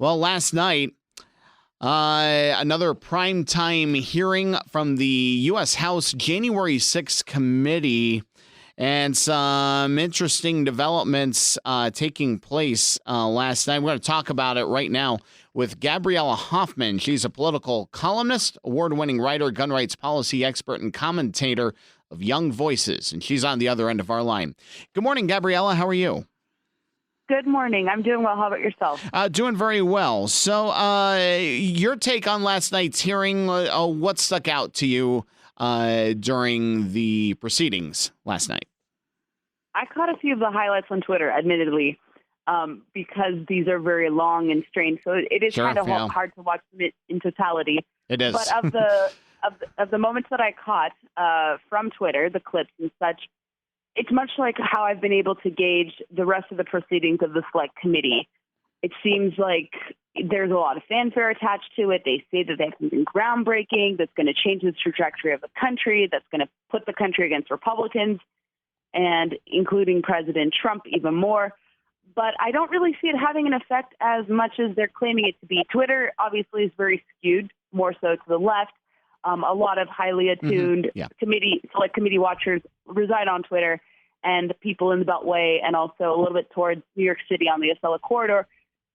Well, last night, another primetime hearing from the U.S. House January 6th committee, and some interesting developments taking place last night. We're going to talk about it right now with Gabriella Hoffman. She's a political columnist, award-winning writer, gun rights policy expert, and commentator of Young Voices, and she's on the other end of our line. Good morning, Gabriella. How are you? Good morning. I'm doing well. How about yourself? Doing very well. So your take on last night's hearing, what stuck out to you during the proceedings last night? I caught a few of the highlights on Twitter, admittedly, because these are very long and strange. So it is kind of hard to watch them in totality. It is. But of the moments that I caught from Twitter, the clips and such, it's much like how I've been able to gauge the rest of the proceedings of the Select Committee. It seems like there's a lot of fanfare attached to it. They say that they have something groundbreaking that's going to change the trajectory of the country, that's going to put the country against Republicans, and including President Trump even more. But I don't really see it having an effect as much as they're claiming it to be. Twitter obviously is very skewed, more so to the left. A lot of highly attuned Select Committee watchers reside on Twitter, and people in the Beltway, and also a little bit towards New York City on the Acela corridor.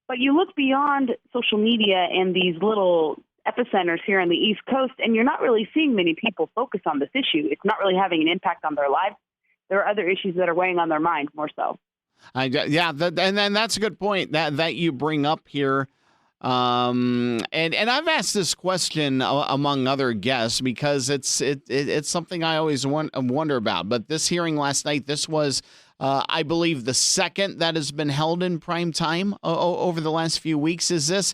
But you look beyond social media and these little epicenters here on the East Coast, and you're not really seeing many people focus on this issue. It's not really having an impact on their lives. There are other issues that are weighing on their minds more so. And then that's a good point that you bring up here. And I've asked this question among other guests because it's something I always wonder about. But this hearing last night, this was, I believe, the second that has been held in prime time over the last few weeks. Is this,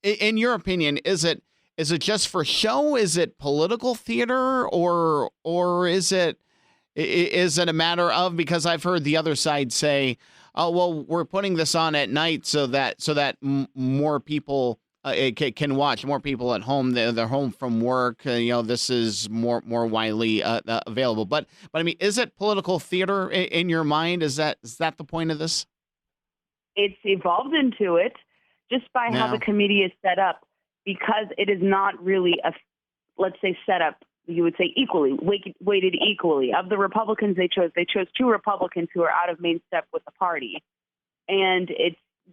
in your opinion, is it just for show? Is it political theater, or is it a matter of, because I've heard the other side say, oh, well, we're putting this on at night so that more people can watch. More people at home, they're home from work. This is more widely available. But I mean, is it political theater in your mind? Is that the point of this? It's evolved into it just by how the committee is set up, because it is not really let's say, set up, you would say, equally, weighted equally. Of the Republicans they chose two Republicans who are out of main step with the party. And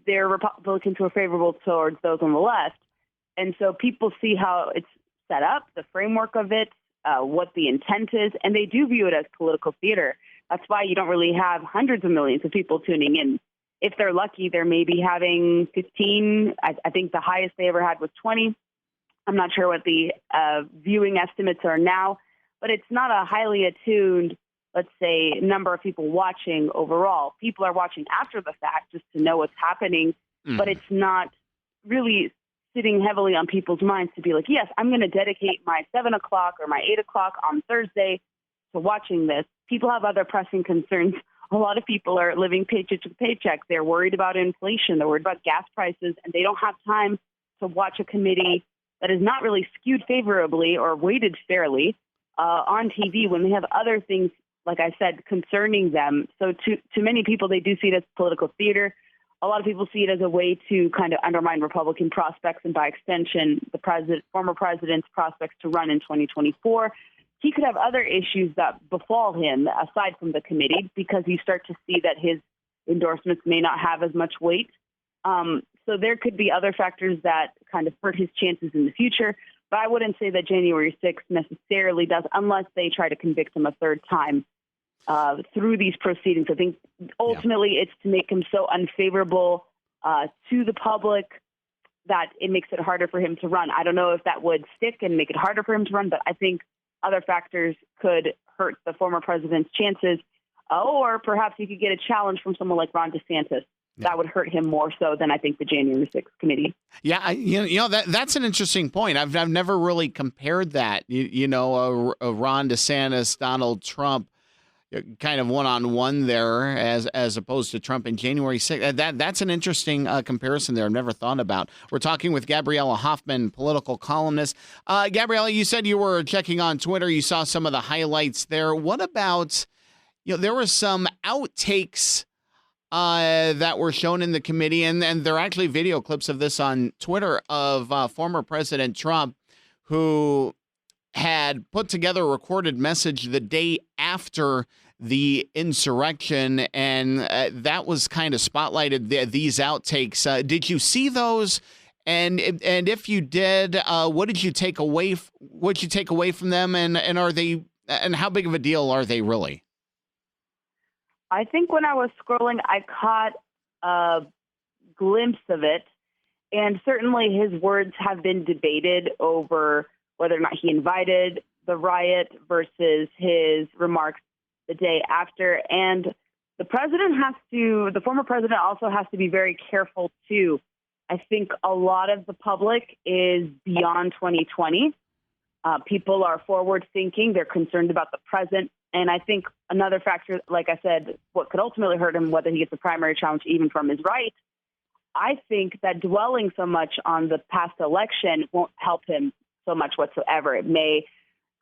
they're Republicans who are favorable towards those on the left. And so people see how it's set up, the framework of it, what the intent is, and they do view it as political theater. That's why you don't really have hundreds of millions of people tuning in. If they're lucky, they're maybe having 15. I think the highest they ever had was 20. I'm not sure what the viewing estimates are now, but it's not a highly attuned, let's say, number of people watching overall. People are watching after the fact just to know what's happening, but it's not really sitting heavily on people's minds to be like, yes, I'm going to dedicate my 7 o'clock or my 8 o'clock on Thursday to watching this. People have other pressing concerns. A lot of people are living paycheck to paycheck. They're worried about inflation. They're worried about gas prices, and they don't have time to watch a committee that is not really skewed favorably or weighted fairly on TV when they have other things, like I said, concerning them. So to many people, they do see it as political theater. A lot of people see it as a way to kind of undermine Republican prospects, and by extension, the former president's prospects to run in 2024. He could have other issues that befall him aside from the committee, because you start to see that his endorsements may not have as much weight. So there could be other factors that kind of hurt his chances in the future. But I wouldn't say that January 6th necessarily does, unless they try to convict him a third time through these proceedings. I think ultimately it's to make him so unfavorable to the public that it makes it harder for him to run. I don't know if that would stick and make it harder for him to run, but I think other factors could hurt the former president's chances. Or perhaps he could get a challenge from someone like Ron DeSantis. That would hurt him more so than I think the January 6th committee. Yeah, that's an interesting point. I've never really compared that. A Ron DeSantis, Donald Trump, kind of one-on-one there, as opposed to Trump in January 6th. That's an interesting comparison there. I've never thought about. We're talking with Gabriella Hoffman, political columnist. Gabriella, you said you were checking on Twitter. You saw some of the highlights there. What about, there were some outtakes that were shown in the committee, and there are actually video clips of this on Twitter of former President Trump, who had put together a recorded message the day after the insurrection, and that was kind of spotlighted these outtakes. Did you see those? And if you did, what did you take away? What did you take away from them? And are they? And how big of a deal are they really? I think when I was scrolling, I caught a glimpse of it, and certainly his words have been debated over whether or not he invited the riot versus his remarks the day after. And the former president also has to be very careful too. I think a lot of the public is beyond 2020. People are forward thinking. They're concerned about the present. And I think another factor, like I said, what could ultimately hurt him, whether he gets a primary challenge even from his right, I think that dwelling so much on the past election won't help him so much whatsoever. It may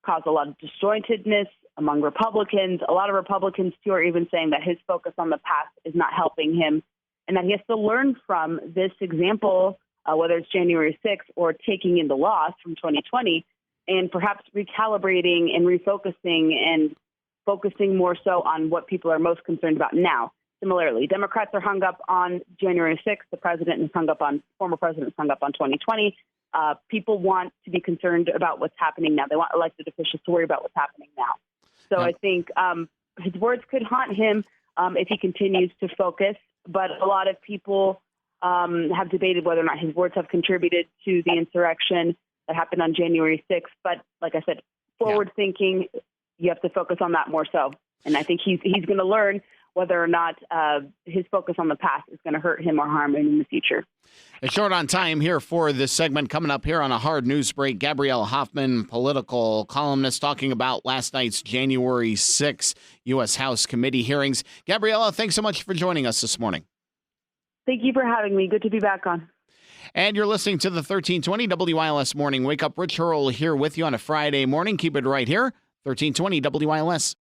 cause a lot of disjointedness among Republicans. A lot of Republicans, too, are even saying that his focus on the past is not helping him, and that he has to learn from this example, whether it's January 6th or taking in the loss from 2020, and perhaps recalibrating and refocusing and focusing more so on what people are most concerned about now. Similarly, Democrats are hung up on January 6th. The former president is hung up on 2020. People want to be concerned about what's happening now. They want elected officials to worry about what's happening now. So I think his words could haunt him if he continues to focus. But a lot of people have debated whether or not his words have contributed to the insurrection that happened on January 6th. But like I said, forward thinking, you have to focus on that more so. And I think he's going to learn whether or not his focus on the past is going to hurt him or harm him in the future. It's short on time here for this segment. Coming up here on a hard news break, Gabriella Hoffman, political columnist, talking about last night's January 6th U.S. House committee hearings. Gabriella, thanks so much for joining us this morning. Thank you for having me. Good to be back on. And you're listening to the 1320 WILS Morning Wake Up. Rich Hurl here with you on a Friday morning. Keep it right here, 1320 WILS.